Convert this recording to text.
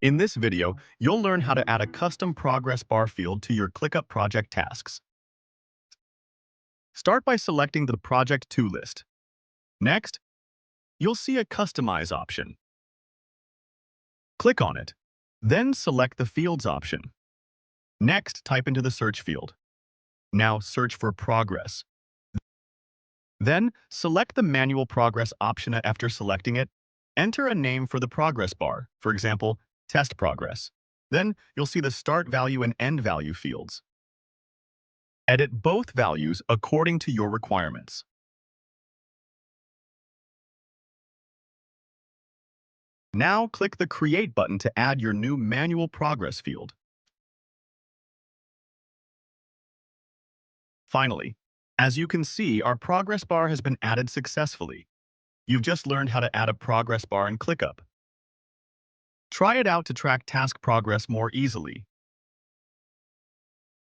In this video, you'll learn how to add a custom progress bar field to your ClickUp project tasks. Start by selecting the Project To list. Next, you'll see a Customize option. Click on it. Then select the Fields option. Next, type into the search field. Now search for Progress. Then, select the Manual Progress option after selecting it. Enter a name for the progress bar, for example, Test Progress. Then, you'll see the Start Value and End Value fields. Edit both values according to your requirements. Now, click the Create button to add your new Manual Progress field. Finally, as you can see, our progress bar has been added successfully. You've just learned how to add a progress bar in ClickUp. Try it out to track task progress more easily.